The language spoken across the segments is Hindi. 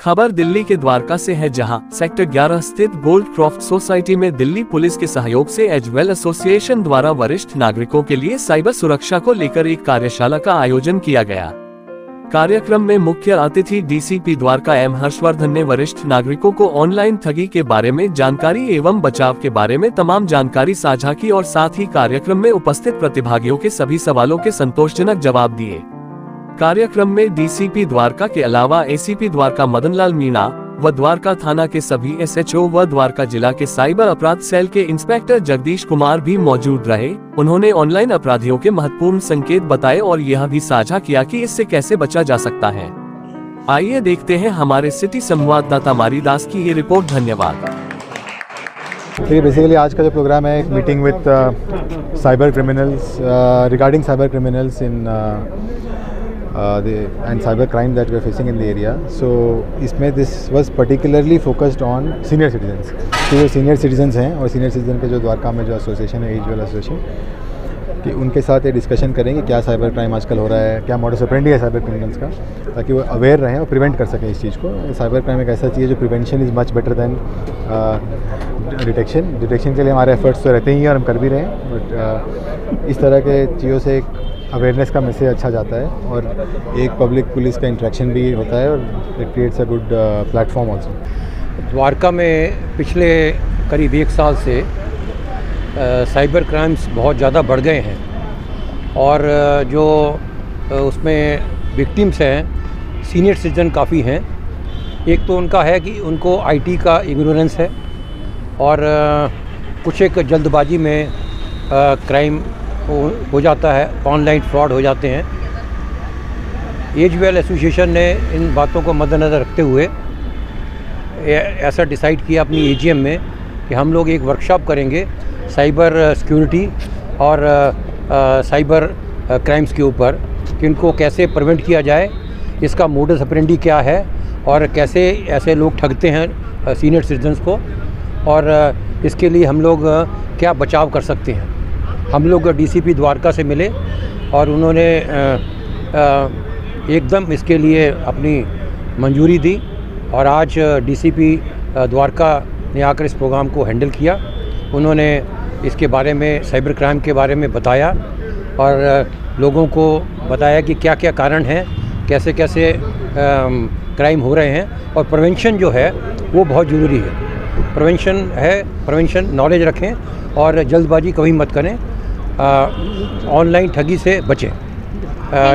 खबर दिल्ली के द्वारका से है, जहां सेक्टर 11 स्थित गोल्ड क्रॉफ्ट सोसाइटी में दिल्ली पुलिस के सहयोग से एजवेल एसोसिएशन द्वारा वरिष्ठ नागरिकों के लिए साइबर सुरक्षा को लेकर एक कार्यशाला का आयोजन किया गया। कार्यक्रम में मुख्य अतिथि डीसीपी द्वारका एम हर्षवर्धन ने वरिष्ठ नागरिकों को ऑनलाइन ठगी के बारे में जानकारी एवं बचाव के बारे में तमाम जानकारी साझा की और साथ ही कार्यक्रम में उपस्थित प्रतिभागियों के सभी सवालों के संतोषजनक जवाब दिए। कार्यक्रम में डीसीपी द्वारका के अलावा एसीपी द्वारका मदनलाल मीणा व द्वारका थाना के सभी एसएचओ व द्वारका जिला के साइबर अपराध सेल के इंस्पेक्टर जगदीश कुमार भी मौजूद रहे। उन्होंने ऑनलाइन अपराधियों के महत्वपूर्ण संकेत बताए और यह भी साझा किया कि इससे कैसे बचा जा सकता है। आइए देखते हैं हमारे सिटी संवाददाता मारीदास की ये रिपोर्ट। धन्यवाद। बेसिकली आज का जो प्रोग्राम है, एक meeting with cyber criminals regarding cyber criminals in and cyber crime that we are facing in the area. So इसमें this was particularly focused on senior citizens. तो जो senior citizens हैं और senior citizen के जो द्वारका में जो एसोसिएशन है, एजवेल एसोसिएशन, कि उनके साथ ये डिस्कशन करेंगे क्या साइबर क्राइम आजकल हो रहा है, क्या मॉडस ऑपरेंडी है साइबर क्रिमिनल्स का, ताकि वो अवेयर रहें और प्रिवेंट कर सकें इस चीज़ को। साइबर क्राइम एक ऐसा चीज़ है जो prevention is much better than detection के लिए हमारे एफर्ट्स तो रहते ही हैं और हम कर भी रहे हैं, बट इस तरह के चीज़ों से एक अवेयरनेस का मैसेज अच्छा जाता है और एक पब्लिक पुलिस का इंटरेक्शन भी होता है और it creates a good platform also. Dwarka में पिछले करीब 1 साल से साइबर क्राइम्स बहुत ज़्यादा बढ़ गए हैं और जो उसमें विक्टिम्स हैं सीनियर सिटीजन काफ़ी हैं। एक तो उनका है कि उनको आईटी का इग्नोरेंस है और कुछ एक जल्दबाजी में क्राइम हो जाता है, ऑनलाइन फ्रॉड हो जाते हैं। एजवेल एसोसिएशन ने इन बातों को मद्देनज़र रखते हुए ऐसा डिसाइड किया अपनी एजीएम में कि हम लोग एक वर्कशॉप करेंगे साइबर सिक्योरिटी और साइबर क्राइम्स के ऊपर, कि इनको कैसे प्रिवेंट किया जाए, इसका मोडस ऑपरेंडी क्या है और कैसे ऐसे लोग ठगते हैं सीनियर सिटीजन्स को, और इसके लिए हम लोग क्या बचाव कर सकते हैं। हम लोग डीसीपी द्वारका से मिले और उन्होंने एकदम इसके लिए अपनी मंजूरी दी और आज डीसीपी द्वारका ने आकर इस प्रोग्राम को हैंडल किया। उन्होंने इसके बारे में, साइबर क्राइम के बारे में बताया और लोगों को बताया कि क्या क्या कारण हैं, कैसे कैसे क्राइम हो रहे हैं और प्रिवेंशन जो है वो बहुत ज़रूरी है। प्रिवेंशन नॉलेज रखें और जल्दबाजी कभी मत करें, ऑनलाइन ठगी से बचें।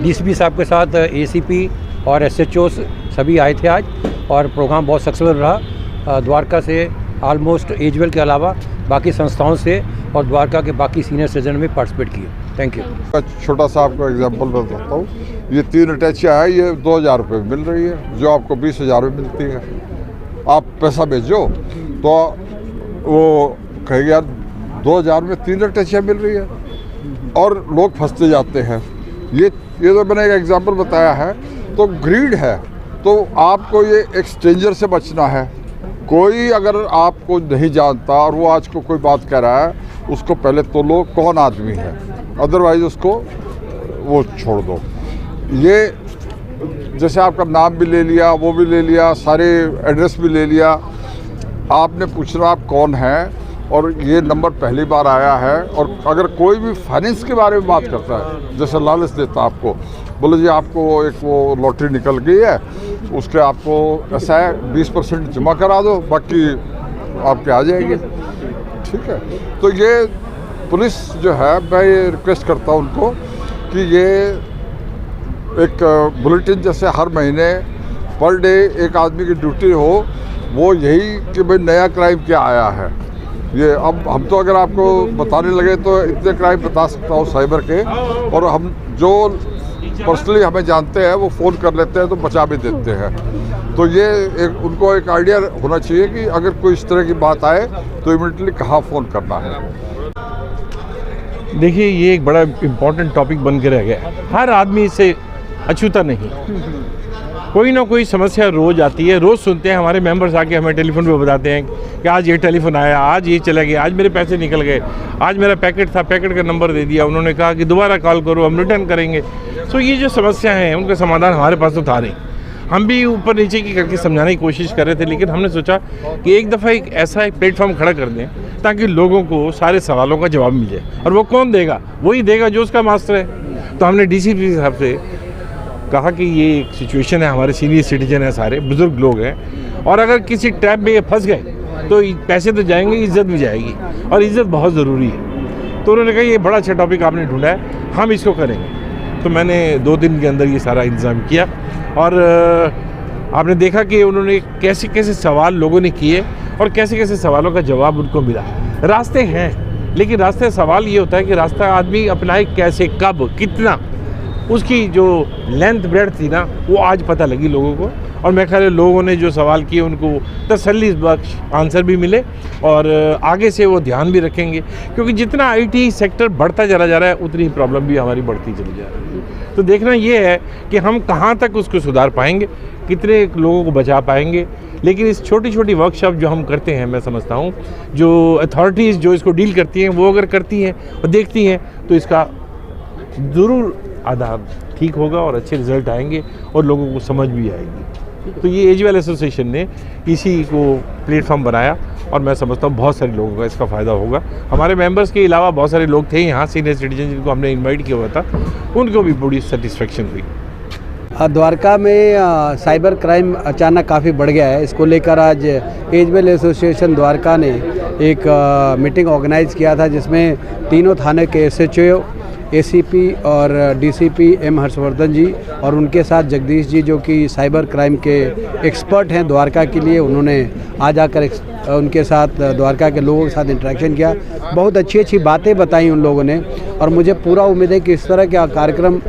डीसीपी साहब के साथ एसीपी और एसएचओ सभी आए थे आज और प्रोग्राम बहुत सक्सेसफुल रहा। द्वारका से ऑलमोस्ट एजवेल के अलावा बाकी संस्थाओं से और द्वारका के बाकी सीनियर सिटीजन में पार्टिसिपेट किए। Thank you. छोटा सा आपको एग्जांपल बताता हूँ। ये 3 अटैचियाँ है, ये 2000 रुपये मिल रही है, जो आपको 20,000 में मिलती है। आप पैसा भेजो तो वो कहेगा यार 2000 में 3 अटैचियाँ मिल रही है और लोग फंसते जाते हैं। ये तो मैंने एक एग्जांपल बताया है। तो ग्रीड है, तो आपको ये एक स्ट्रेंजर से बचना है। कोई अगर आपको नहीं जानता और वो आज को कोई बात कह रहा है, उसको पहले तो लो कौन आदमी है, अदरवाइज उसको वो छोड़ दो। ये जैसे आपका नाम भी ले लिया, वो भी ले लिया, सारे एड्रेस भी ले लिया, आपने पूछना आप कौन हैं और ये नंबर पहली बार आया है। और अगर कोई भी फाइनेंस के बारे में बात करता है, जैसे लालच देता आपको, बोले जी आपको एक वो लॉटरी निकल गई है, उसके आपको ऐसा है 20% जमा करा दो, बाकी आपके आ जाएंगे, ठीक है। तो ये पुलिस जो है, मैं ये रिक्वेस्ट करता हूँ उनको कि ये एक बुलेटिन जैसे हर महीने पर डे एक आदमी की ड्यूटी हो, वो यही कि भाई नया क्राइम क्या आया है। ये अब हम तो अगर आपको बताने लगे तो इतने क्राइम बता सकता हूँ साइबर के, और हम जो पर्सनली हमें जानते हैं वो फ़ोन कर लेते हैं तो बचा भी देते हैं। तो ये एक उनको एक आइडिया होना चाहिए कि अगर कोई इस तरह की बात आए तो इमीडिएटली कहाँ फ़ोन करना है। देखिए, ये एक बड़ा इम्पोर्टेंट टॉपिक बन के रह गया। हर आदमी इसे अछूता नहीं, कोई ना कोई समस्या रोज़ आती है। रोज़ सुनते हैं हमारे मेंबर्स आके हमें टेलीफोन पे बताते हैं कि आज ये टेलीफोन आया, आज ये चला गया, आज मेरे पैसे निकल गए, आज मेरा पैकेट था, पैकेट का नंबर दे दिया, उन्होंने कहा कि दोबारा कॉल करो, हम रिटर्न करेंगे। सो ये जो समस्या हैं उनका समाधान हमारे पास तो था नहीं। हम भी ऊपर नीचे की करके समझाने की कोशिश कर रहे थे, लेकिन हमने सोचा कि एक दफ़ा एक प्लेटफॉर्म खड़ा कर दें ताकि लोगों को सारे सवालों का जवाब मिल जाए। और वो कौन देगा? वही देगा जो उसका मास्टर है। तो हमने डीसीपी साहब से कहा कि ये एक सिचुएशन है, हमारे सीनियर सिटीजन हैं, सारे बुज़ुर्ग लोग हैं, और अगर किसी ट्रैप में ये फंस गए तो पैसे तो जाएंगे, इज़्ज़त भी जाएगी, और इज़्ज़त बहुत ज़रूरी है। तो उन्होंने कहा ये बड़ा अच्छा टॉपिक आपने ढूंढा है, हम इसको करेंगे। तो मैंने 2 दिन के अंदर ये सारा इंतज़ाम किया, और आपने देखा कि उन्होंने कैसे कैसे सवाल लोगों ने किए और कैसे कैसे सवालों का जवाब उनको मिला। रास्ते हैं, लेकिन रास्ते सवाल ये होता है कि रास्ता आदमी अपनाए कैसे, कब, कितना, उसकी जो लेंथ ब्रेड्थ थी ना, वो आज पता लगी लोगों को। और मैं ख्याल लोगों ने जो सवाल किए उनको तसल्ली बख्श आंसर भी मिले, और आगे से वो ध्यान भी रखेंगे, क्योंकि जितना आईटी सेक्टर बढ़ता चला जा रहा है उतनी ही प्रॉब्लम भी हमारी बढ़ती चली जा रही है। तो देखना ये है कि हम कहाँ तक उसको सुधार पाएंगे, कितने लोगों को बचा पाएंगे। लेकिन इस छोटी छोटी वर्कशॉप जो हम करते हैं, मैं समझता हूँ जो अथॉरिटीज़ जो इसको डील करती हैं वो अगर करती हैं और देखती हैं तो इसका ज़रूर आधार ठीक होगा और अच्छे रिजल्ट आएंगे और लोगों को समझ भी आएगी। तो ये एजवेल एसोसिएशन ने इसी को प्लेटफॉर्म बनाया, और मैं समझता हूँ बहुत सारे लोगों का इसका फ़ायदा होगा। हमारे मेंबर्स के अलावा बहुत सारे लोग थे यहाँ, सीनियर सिटीजन जिनको हमने इनवाइट किया हुआ था, उनको भी बड़ी सेटिस्फेक्शन हुई। द्वारका में साइबर क्राइम अचानक काफ़ी बढ़ गया है। इसको लेकर आज एजवेल एसोसिएशन द्वारका ने एक मीटिंग ऑर्गेनाइज़ किया था, जिसमें तीनों थाने के एसएचओ, एसीपी और डीसीपी एम हर्षवर्धन जी और उनके साथ जगदीश जी, जो कि साइबर क्राइम के एक्सपर्ट हैं द्वारका के लिए, उन्होंने आज आकर उनके साथ द्वारका के लोगों के साथ इंटरेक्शन किया। बहुत अच्छी अच्छी बातें बताई उन लोगों ने, और मुझे पूरा उम्मीद है कि इस तरह का कार्यक्रम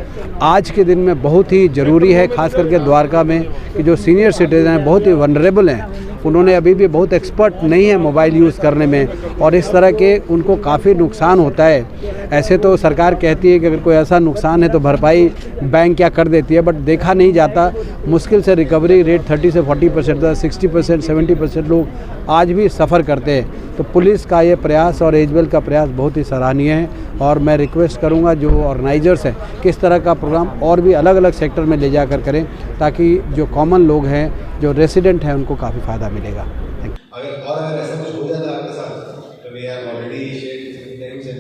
आज के दिन में बहुत ही ज़रूरी है, खास करके द्वारका में कि जो सीनियर सिटीजन हैं बहुत ही वनरेबल हैं, उन्होंने अभी भी बहुत एक्सपर्ट नहीं है मोबाइल यूज़ करने में, और इस तरह के उनको काफ़ी नुकसान होता है। ऐसे तो सरकार कहती है कि अगर कोई ऐसा नुकसान है तो भरपाई बैंक क्या कर देती है, बट देखा नहीं जाता। मुश्किल से रिकवरी रेट 30 से 40% था, 60% 70% लोग आज भी सफ़र करते हैं। तो पुलिस का ये प्रयास और एजवेल का प्रयास बहुत ही सराहनीय है, और मैं रिक्वेस्ट करूंगा जो ऑर्गेनाइजर्स हैं किस तरह का प्रोग्राम और भी अलग अलग सेक्टर में ले जाकर करें, ताकि जो कॉमन लोग हैं, जो रेसिडेंट हैं, उनको काफ़ी फ़ायदा मिलेगा। अगर ऐसा कुछ हो जाता है आपके साथ, तो we have already shared things and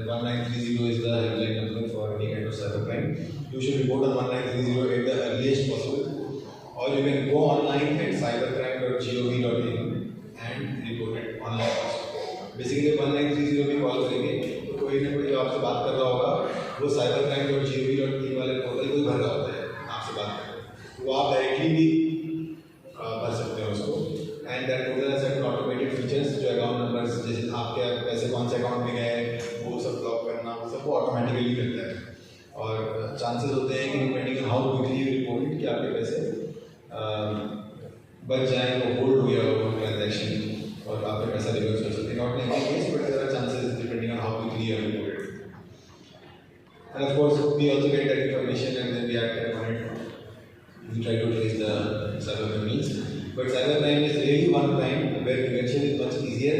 1930 is the headline number for any kind of cyber crime. You should report on 1930 at the earliest possible, or you can go online at cybercrime.gov.in and report it online also. Basically 1930 पे कॉल करेंगे तो कोई ना कोई जो आपसे बात कर रहा होगा, वो cybercrime.gov.in वाले पोर्टल को भर रहा होता है आपसे बात करके, तो आप डायरेक्टली भी भर सकते हैं उसको। And that portal has certain automated features, जो अकाउंट नंबर्स, जैसे आपके पैसे कौन से अकाउंट में गए वो सब ब्लॉक करना, वो सब वो ऑटोमेटिकली करता है। और चांसेस होते हैं कि depending on how quickly you report it, कि आपके पैसे बच जाएँ, वो होल्ड हो गया हो ट्रांजैक्शन और आपका पैसा रिवर्स हो सकते हैं। Not in every case, but there are chances depending on how quickly you report it. And of course we also get that information and then we act upon it. We try to trace the cyber means, but cyber crime is really one crime where prevention is much easier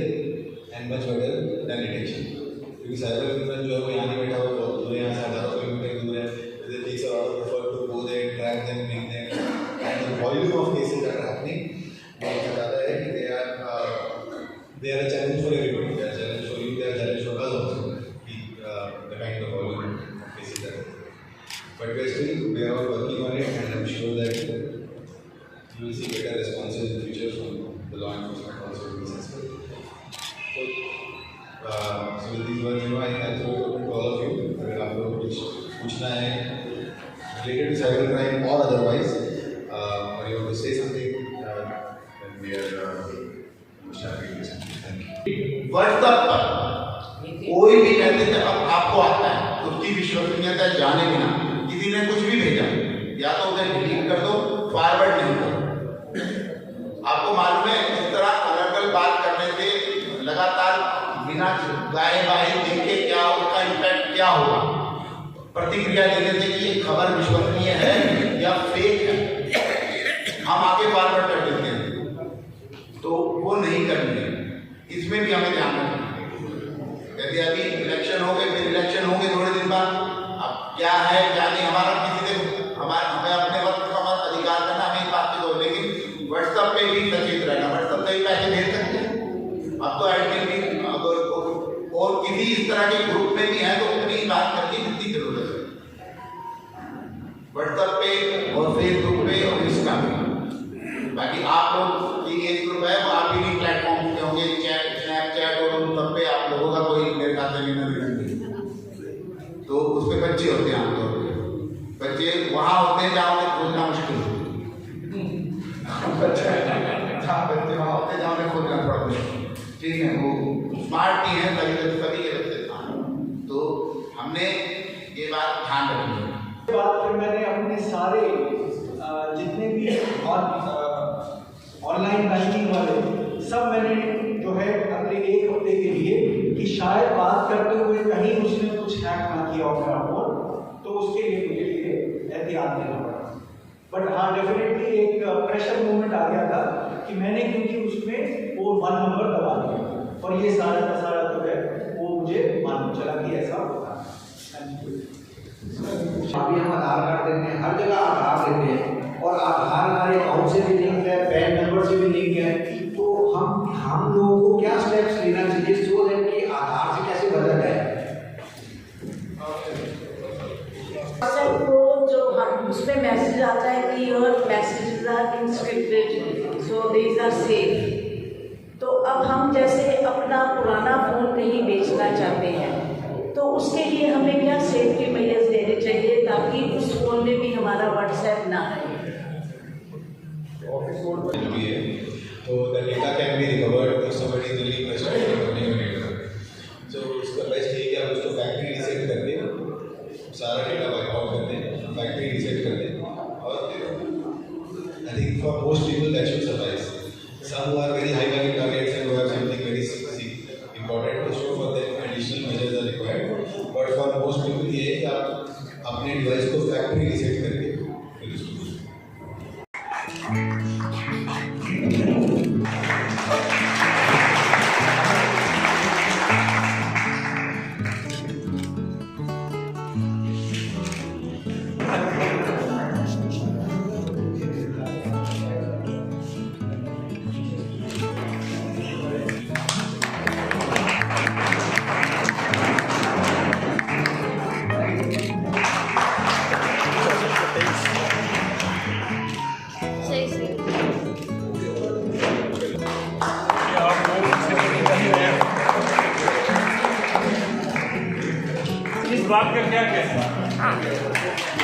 and much better than detection. क्योंकि cyber criminal जो है वो यहाँ नहीं बैठा हुआ, बहुत दूर है, यहाँ से हज़ारों किलोमीटर दूर है, it takes a lot of effort to go there, track them, bring them, and the volume of cases that are happening बहुत ज़्यादा है कि they are a challenge for everybody. They are a challenge for you, they are a challenge for us also. The kind of volume of cases that are there. But we are all working on it, and I'm sure that you will see better responses in the future from the law enforcement also in this aspect. So with these words, I throw it open to all of you. अगर आप लोग कुछ पूछना है related to cyber crime or otherwise, or you want to say something, then we are most happy to listen. Thank you. WhatsApp पर कोई भी मैसेज अब आपको आता है, उसकी विश्वसनीयता जाने बिना किसी ने कुछ भी भेजा, या तो उसे डिलीट कर दो, फॉरवर्ड नहीं करो। आपको मालूम है इस तरह अलग अलग बात करने से लगातार बिना गाहे बाहे देखे क्या उसका इम्पैक्ट क्या होगा, प्रतिक्रिया देने से कि ये खबर विश्वसनीय है या फेक है, हम आगे फॉरवर्ड कर देते हैं, तो वो नहीं करनी है। इसमें भी हमें ध्यान रखना है। यदि अभी इलेक्शन हो गए, फिर इलेक्शन होंगे थोड़े दिन बाद, अब क्या है क्या नहीं, हमारा किसी से हमें अपने वक्त का अधिकार करना व्हाट्सएप पे और फेसबुक पे और इंस्टा पे। बाकी आप लोग की एज ग्रुप है वो आप ही प्लेटफॉर्म पे होंगे, स्नैपचैट और उन सब पे आप लोगों का कोई मेरे ख्याल से लेना देना नहीं। तो उस पर बच्चे होते हैं आमतौर पर, बच्चे वहाँ होते हैं जहाँ उन्हें खोजना मुश्किल है। बच्चे वहाँ होते हैं जहाँ उन्हें खोजना थोड़ा मुश्किल, ठीक है। वो स्मार्ट भी हैं सभी के बच्चे, तो हमने ये बात ध्यान रखी है। बाद फिर मैंने अपने सारे जितने भी ऑनलाइन बैंकिंग वाले सब मैंने जो है अगले एक हफ्ते के लिए कि शायद बात करते हुए कहीं उसने कुछ हैक ना किया हो मेरा फोन, तो उसके लिए मुझे ये एहतियात लेना पड़ा। बट हाँ, डेफिनेटली एक प्रेशर मोमेंट आ गया था कि मैंने क्योंकि उसमें वो 1 नंबर दबा दिया और ये सारा का सारा जो है वो मुझे मालूम चला कि ऐसा होता है। अभी हम आधार कार्ड देते हैं, हर जगह आधार देते हैं और आधार हमारे अकाउंट से भी लिंक है, पैन नंबर से भी लिंक है। तो हम लोगों को क्या स्टेप्स लेना चाहिए सो दैट कि आधार से कैसे बचा जाए? को जो उसमें मैसेज आता है कि your messages are encrypted so these are safe. तो अब हम जैसे अपना पुराना फ़ोन कहीं बेचना चाहते हैं तो उसके लिए हमें क्या सेफ्टी मेजर्स लेने चाहिए ताकि उस फ़ोन में भी हमारा व्हाट्सएप ना आए। तो the data can be recovered if somebody is really frustrated with running your data. So उसका बेस्ट है कि आप उसको फैक्ट्री रीसेट कर दें, सारा डेटा वाइप आउट कर दें, फैक्ट्री रीसेट कर दें, और I think for most people that should suffice. Some who are very high value targets and who have something very important to show for them additional measures are required. But for most people ये है कि आप अपने डिवाइस को फैक्ट्री रीसेट करके फिर उसको इस बात का क्या कहना है?